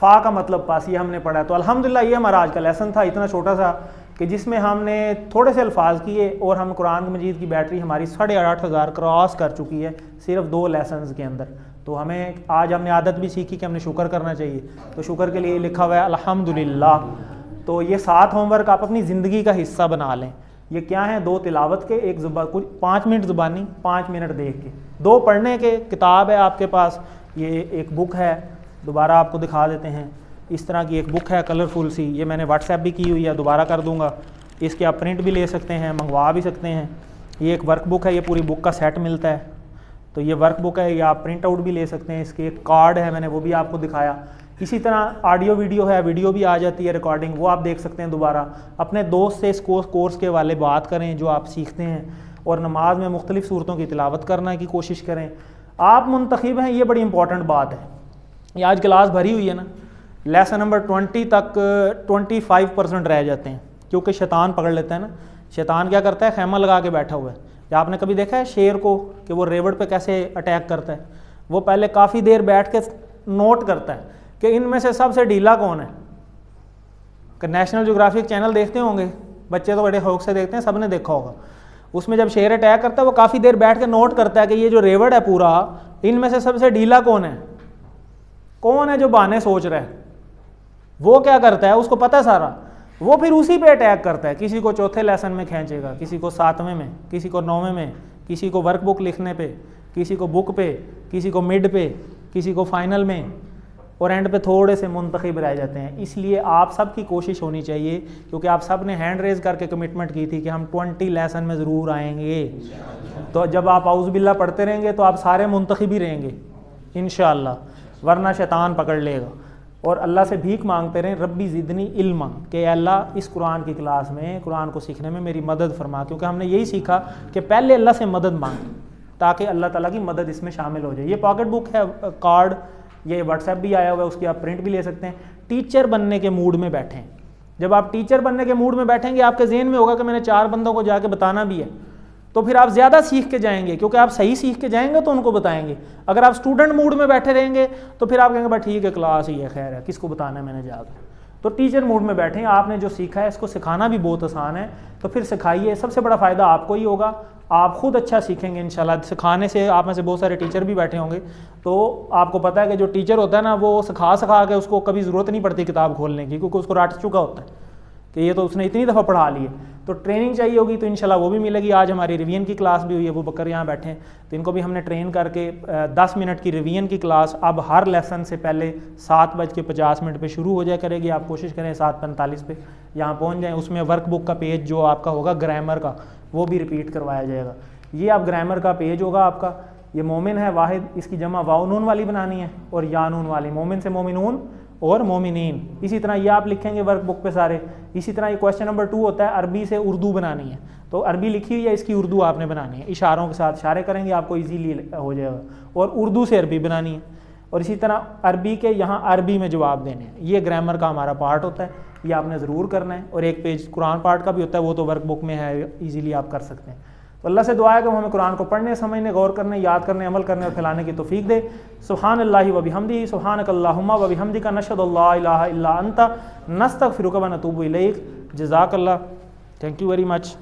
फ़ा का मतलब पास, ये हमने पढ़ा। तो अल्हम्दुलिल्लाह ये हमारा आज का लेसन था, इतना छोटा सा कि जिसमें हमने थोड़े से अल्फाज किए और हम कुरान मजीद की बैटरी हमारी 8,500 क्रॉस कर चुकी है सिर्फ 2 लेसन्स के अंदर। तो हमें आज हमने आदत भी सीखी कि हमने शुक्र करना चाहिए, तो शुक्र के लिए लिखा हुआ है अल्हम्दुलिल्लाह। तो ये 7 होमवर्क आप अपनी ज़िंदगी का हिस्सा बना लें। ये क्या है? 2 तिलावत के, एक कुछ 5 मिनट ज़ुबानी, 5 मिनट देख के, 2 पढ़ने के। किताब है आपके पास, ये एक बुक है, दोबारा आपको दिखा देते हैं। इस तरह की एक बुक है कलरफुल सी, ये मैंने व्हाट्सएप भी की हुई है, दोबारा कर दूंगा। इसके आप प्रिंट भी ले सकते हैं, मंगवा भी सकते हैं। ये एक वर्क बुक है, ये पूरी बुक का सेट मिलता है। तो ये वर्क बुक है, ये आप प्रिंट आउट भी ले सकते हैं। इसके एक कार्ड है, मैंने वो भी आपको दिखाया। इसी तरह ऑडियो वीडियो है, वीडियो भी आ जाती है रिकॉर्डिंग, वो आप देख सकते हैं दोबारा। अपने दोस्त से इस कोर्स के वाले बात करें जो आप सीखते हैं, और नमाज में मुख्तलिफ़ सूरतों की तिलावत करने की कोशिश करें। आप मुंतखिब हैं, ये बड़ी इंपॉर्टेंट बात है। ये आज क्लास भरी हुई है ना, लेसन नंबर 20 तक 25% रह जाते हैं, क्योंकि शैतान पकड़ लेता है ना। शैतान क्या करता है? खैमा लगा के बैठा हुआ है। या आपने कभी देखा है शेर को कि वो रेवड़ पे कैसे अटैक करता है? वो पहले काफ़ी देर बैठ के नोट करता है कि इनमें से सबसे ढीला कौन है। कि नेशनल ज्योग्राफिक चैनल देखते होंगे बच्चे, तो बड़े शौक से देखते हैं, सब ने देखा होगा। उसमें जब शेर अटैक करता है वो काफ़ी देर बैठ के नोट करता है कि ये जो रेवड़ है पूरा, इनमें से सबसे ढीला कौन है, कौन है जो बहाने सोच रहा है। वो क्या करता है, उसको पता है सारा, वो फिर उसी पे अटैक करता है। किसी को चौथे लेसन में खींचेगा, किसी को 7वें में, किसी को 9वें में, किसी को वर्कबुक लिखने पे, किसी को बुक पे, किसी को मिड पे, किसी को फाइनल में, और एंड पे थोड़े से मुंतखिब रह जाते हैं। इसलिए आप सब की कोशिश होनी चाहिए, क्योंकि आप सब ने हैंड रेज करके कमिटमेंट की थी कि हम 20 लेसन में ज़रूर आएंगे। तो जब आप आउज़ बिल्ला पढ़ते रहेंगे तो आप सारे मुंतखिब ही रहेंगे इंशाअल्लाह, वरना शैतान पकड़ लेगा। और अल्लाह से भीख मांगते रहें, रब्बी ज़िदनी इल्मा, कि अल्लाह इस कुरान की क्लास में, कुरान को सीखने में मेरी मदद फरमा। क्योंकि हमने यही सीखा कि पहले अल्लाह से मदद मांगें ताकि अल्लाह ताला की मदद इसमें शामिल हो जाए। ये पॉकेट बुक है, कार्ड, ये व्हाट्सएप भी आया हुआ है, उसकी आप प्रिंट भी ले सकते हैं। टीचर बनने के मूड में बैठें। जब आप टीचर बनने के मूड में बैठेंगे, आपके ज़हन में होगा कि मैंने 4 बंदों को जाके बताना भी है, तो फिर आप ज़्यादा सीख के जाएंगे, क्योंकि आप सही सीख के जाएंगे तो उनको बताएंगे। अगर आप स्टूडेंट मूड में बैठे रहेंगे तो फिर आप कहेंगे भाई ठीक है क्लास ही है, खैर है, किसको बताना है मैंने जाकर। तो टीचर मूड में बैठें, आपने जो सीखा है इसको सिखाना भी बहुत आसान है, तो फिर सिखाइए। सबसे बड़ा फ़ायदा आपको ही होगा, आप खुद अच्छा सीखेंगे इंशाल्लाह। सिखाने से आप में से बहुत सारे टीचर भी बैठे होंगे, तो आपको पता है कि जो टीचर होता है ना, वो सिखा के उसको कभी ज़रूरत नहीं पड़ती किताब खोलने की, क्योंकि उसको रट चुका होता है कि ये तो उसने इतनी दफ़ा पढ़ा ली है। तो ट्रेनिंग चाहिए होगी तो इंशाल्लाह वो भी मिलेगी। आज हमारी रिवीजन की क्लास भी हुई है, वो बकर यहाँ बैठे हैं, तो इनको भी हमने ट्रेन करके 10 मिनट की रिवीजन की क्लास अब हर लेसन से पहले 7:50 पे शुरू हो जाया करेगी। आप कोशिश करें 7:45 पे यहाँ पहुँच जाएँ। उसमें वर्कबुक का पेज जो आपका होगा ग्रामर का, वो भी रिपीट करवाया जाएगा। ये आप ग्रामर का पेज होगा आपका। ये मोमिन है वाहिद, इसकी जमा वाव नून वाली बनानी है और या नून वाली, मोमिन से मोमिनून और मोमिनीन। इसी तरह ये आप लिखेंगे वर्कबुक पे सारे। इसी तरह ये क्वेश्चन नंबर 2 होता है, अरबी से उर्दू बनानी है, तो अरबी लिखी हुई है, इसकी उर्दू आपने बनानी है। इशारों के साथ इशारे करेंगे, आपको इजीली हो जाएगा। और उर्दू से अरबी बनानी है, और इसी तरह अरबी के यहाँ अरबी में जवाब देने हैं। ये ग्रामर का हमारा पार्ट होता है, ये आपने ज़रूर करना है। और एक पेज कुरान पार्ट का भी होता है, वो तो वर्कबुक में है, ईजीली आप कर सकते हैं। तो अल्लाह से दुआ है कि हमें कुरान को पढ़ने, समझने, गौर करने, याद करने, अमल करने और फैलाने की तौफीक दे। सुब्हानल्लाहि व बिहम्दिही, सुब्हानकल्लाहुम्मा व बिहम्दिका, नशहदु अल्ला इलाहा इल्ला अंता, नस्तगफिरुका व नतूबु इलैक। जज़ाकल्लाह, थैंक यू वेरी मच।